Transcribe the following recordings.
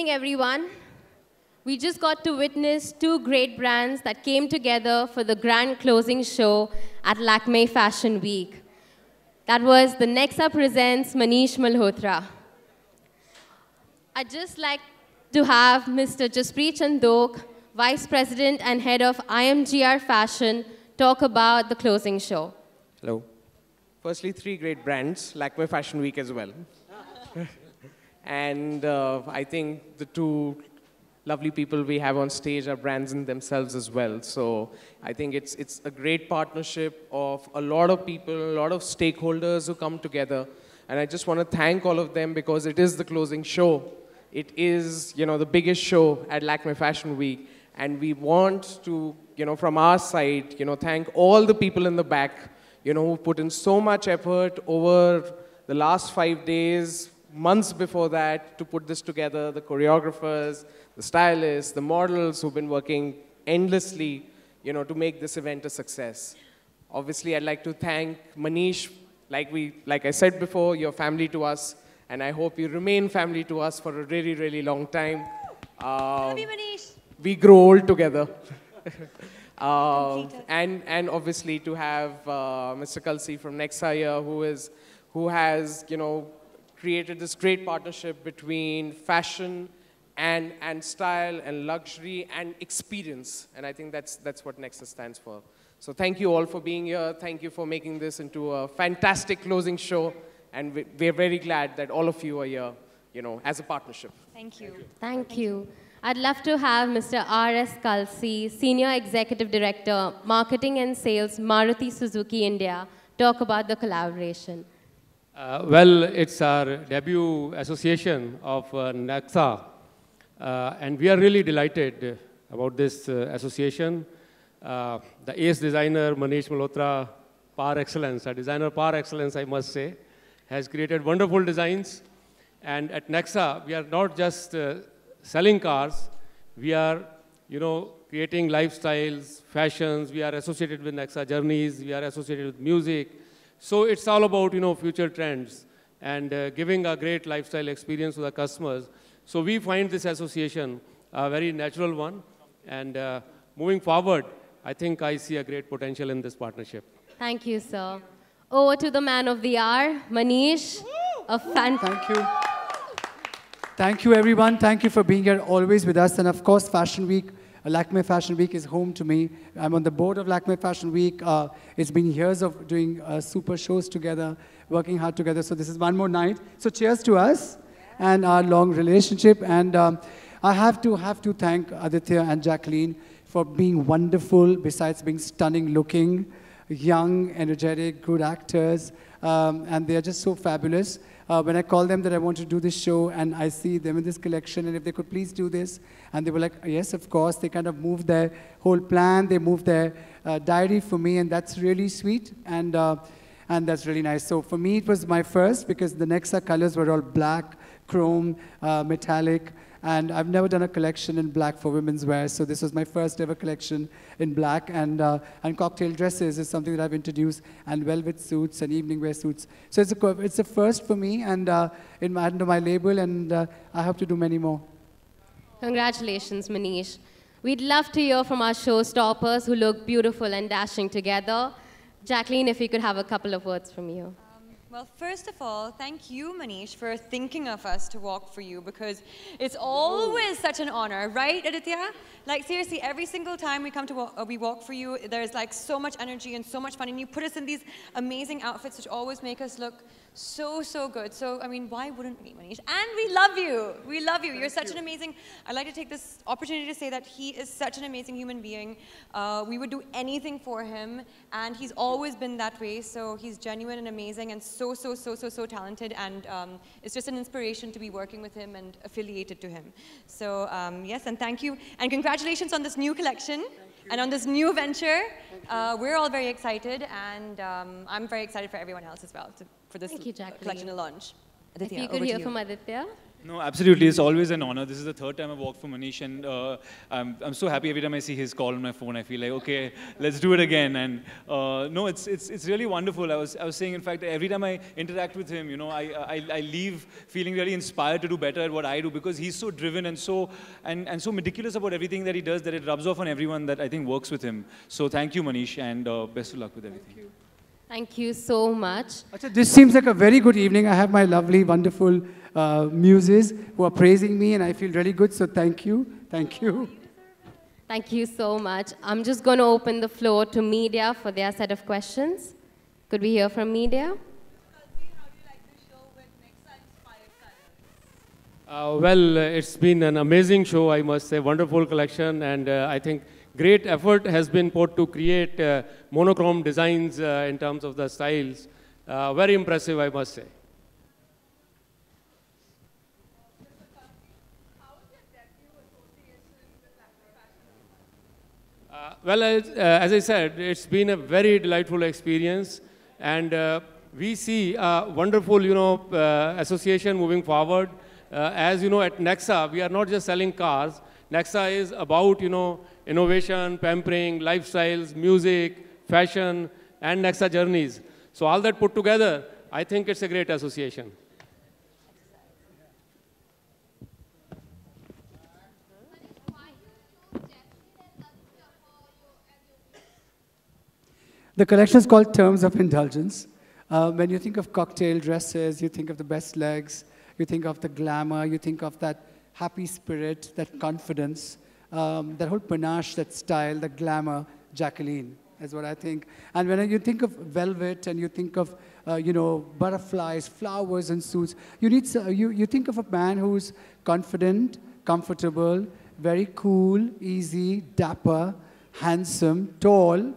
evening, everyone. We just got to witness two great brands that came together for the grand closing show at Lakme Fashion Week. That was the Nexa Presents Manish Malhotra. I'd just like to have Mr. Jaspreet Chandok, Vice President and Head of IMGR Fashion, talk about the closing show. Hello. Firstly, three great brands, Lakme Fashion Week as well. And I think the two lovely people we have on stage are brands in themselves as well. So I think it's a great partnership of a lot of people, a lot of stakeholders who come together. And I just want to thank all of them because it is the closing show. It is, the biggest show at Lakme Fashion Week. And we want to, from our side, thank all the people in the back, who put in so much effort over the last 5 days, months before that, to put this together, the choreographers, the stylists, the models who've been working endlessly, to make this event a success. Obviously, I'd like to thank Manish. Like I said before, you're family to us, and I hope you remain family to us for a really, really long time. Love you, Manish. We grow old together. And obviously to have Mr. Kalsi from Nexa here, who has, created this great partnership between fashion and style and luxury and experience. And I think that's what Nexa stands for. So thank you all for being here. Thank you for making this into a fantastic closing show. And we're very glad that all of you are here, as a partnership. Thank you. Thank you. I'd love to have Mr. R.S. Kalsi, Senior Executive Director, Marketing and Sales, Maruti Suzuki India, talk about the collaboration. Well, it's our debut association of Nexa, and we are really delighted about this association. The ace designer, Manish Malhotra, par excellence, a designer par excellence, I must say, has created wonderful designs. And at Nexa, we are not just selling cars, we are, creating lifestyles, fashions, we are associated with Nexa journeys, we are associated with music. So it's all about, future trends and giving a great lifestyle experience to the customers. So we find this association a very natural one. And moving forward, I think I see a great potential in this partnership. Thank you, sir. Over to the man of the hour, Manish, a fan. Thank you. Thank you, everyone. Thank you for being here always with us. And of course, Fashion Week, Lakme Fashion Week is home to me. I'm on the board of Lakme Fashion Week. It's been years of doing super shows together, working hard together. So this is one more night. So cheers to us and our long relationship. And I have to thank Aditya and Jacqueline for being wonderful, besides being stunning looking, young, energetic, good actors. And they are just so fabulous. When I call them that I want to do this show and I see them in this collection and if they could please do this, and they were like, yes, of course. They kind of moved their whole plan. They moved their diary for me, and that's really sweet, and that's really nice. So for me, it was my first because the Nexa colors were all black, chrome, metallic, and I've never done a collection in black for women's wear, so this was my first ever collection in black, and cocktail dresses is something that I've introduced, and velvet suits and evening wear suits. So it's a first for me, and under my label, and I hope to do many more. Congratulations, Manish. We'd love to hear from our showstoppers who look beautiful and dashing together. Jacqueline, if we could have a couple of words from you. Well, first of all, thank you, Manish, for thinking of us to walk for you, because it's always such an honor, right, Aditya? Like, seriously, every single time we come to we walk for you, there's like so much energy and so much fun, and you put us in these amazing outfits which always make us look so, so good. So, I mean, why wouldn't we, Manish? And we love you. We love you. You're such an amazing... I'd like to take this opportunity to say that he is such an amazing human being. We would do anything for him, and he's always been that way. So he's genuine and amazing and so talented, and it's just an inspiration to be working with him and affiliated to him. So, yes, and thank you. And congratulations on this new collection and on this new venture. We're all very excited, and I'm very excited for everyone else as well for this collection to launch. Aditya, if you could hear from Aditya. No, absolutely. It's always an honor. This is the third time I've walked for Manish, and I'm so happy every time I see his call on my phone. I feel like, okay, let's do it again. And no, it's really wonderful. I was saying, in fact, every time I interact with him, you know, I leave feeling really inspired to do better at what I do, because he's so driven and so meticulous about everything that he does that it rubs off on everyone that I think works with him. So thank you, Manish, and best of luck with everything. Thank you so much. Achha, this seems like a very good evening. I have my lovely, wonderful muses who are praising me, and I feel really good, so thank you. Thank you. Thank you so much. I'm just going to open the floor to media for their set of questions. Could we hear from media? Well, it's been an amazing show, I must say, wonderful collection, and I think great effort has been put to create monochrome designs in terms of the styles. Very impressive, I must say. Well, as I said, it's been a very delightful experience, and we see a wonderful, association moving forward. As you know, at Nexa, we are not just selling cars. Nexa is about, innovation, pampering, lifestyles, music, fashion, and Nexa journeys. So all that put together, I think it's a great association. The collection is called Terms of Indulgence. When you think of cocktail dresses, you think of the best legs, you think of the glamour, you think of that happy spirit, that confidence, that whole panache, that style, the glamour, Jacqueline is what I think. And when you think of velvet and you think of, butterflies, flowers and suits, you think of a man who's confident, comfortable, very cool, easy, dapper, handsome, tall.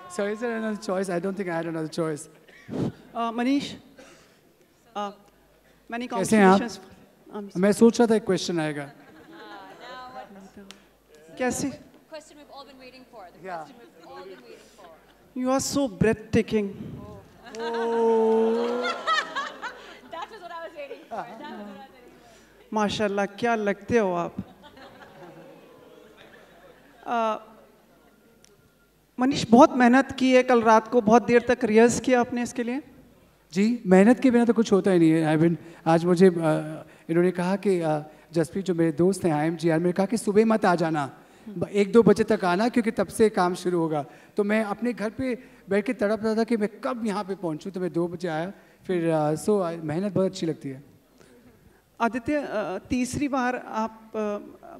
So is there another choice? I don't think I had another choice. Manish, many कैसे हैं आप? congratulations. मैं सोच रहा था एक question आएगा. कैसे? Question we've all been waiting for. The question we've all been waiting for. You are so breathtaking. That was what I was waiting for. That was what I was waiting for. माशाल्लाह क्या लगते हो आप? मनीष बहुत मेहनत की है कल रात को बहुत देर तक रिहर्स किया आपने इसके लिए जी मेहनत के बिना तो कुछ होता ही नहीं है आज मुझे इन्होंने कहा कि जसप्रीत जो मेरे दोस्त हैं IMGR में कहा कि सुबह मत आ जाना 1-2 बजे तक आना क्योंकि तब से काम शुरू होगा तो मैं अपने घर पे बैठ के तड़प रहा था कि मैं कब यहाँ पे पहुँचूँ तो मैं 2 बजे आया फिर मेहनत बहुत अच्छी लगती है आदित्य तीसरी बार आप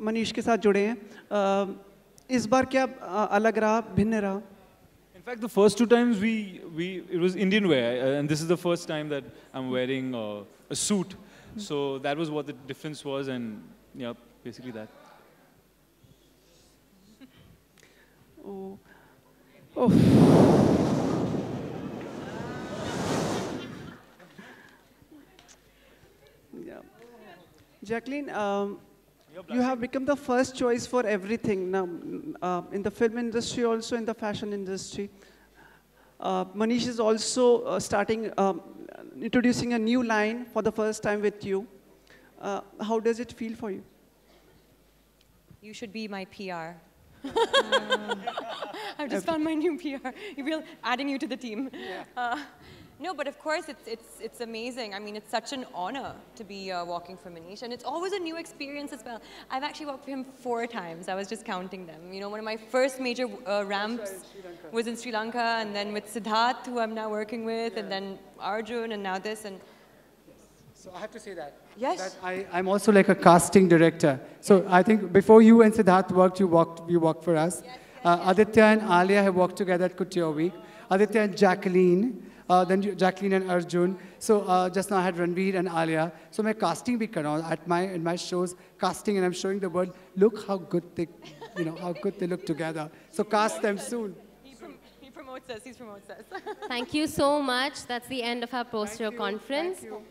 मनीष के साथ जुड़े हैं इस बार क्या अलग रहा भिन्न रहा In fact, the first 2 times it was Indian wear, and this is the first time that I'm wearing a suit. So that was what the difference was, and yeah, basically that. Oh. Oh. Yeah. Jacqueline, you have become the first choice for everything now, in the film industry, also in the fashion industry. Manish is also introducing a new line for the first time with you. How does it feel for you? You should be my PR. I've just found my new PR. Adding you to the team. Yeah. No, but of course it's amazing. I mean, it's such an honor to be walking for Manish, and it's always a new experience as well. I've actually walked for him 4 times. I was just counting them. You know, one of my first major ramps was in Sri Lanka, and then with Siddharth, who I'm now working with, and then Arjun, and now this. And so I have to say that. Yes. That I'm also like a casting director. So I think before you and Siddharth worked, you walked for us. Yes, yes, Aditya and Alia have worked together at Couture Week. Aditya and Jacqueline. Then Jacqueline and Arjun. So just now I had Ranveer and Alia. So मैं casting भी कर रहा हूँ in my shows, casting, and I'm showing the world. Look how good they, how good they look together. So cast them soon. He promotes us. He promotes us. Thank you so much. That's the end of our poster conference. Thank you.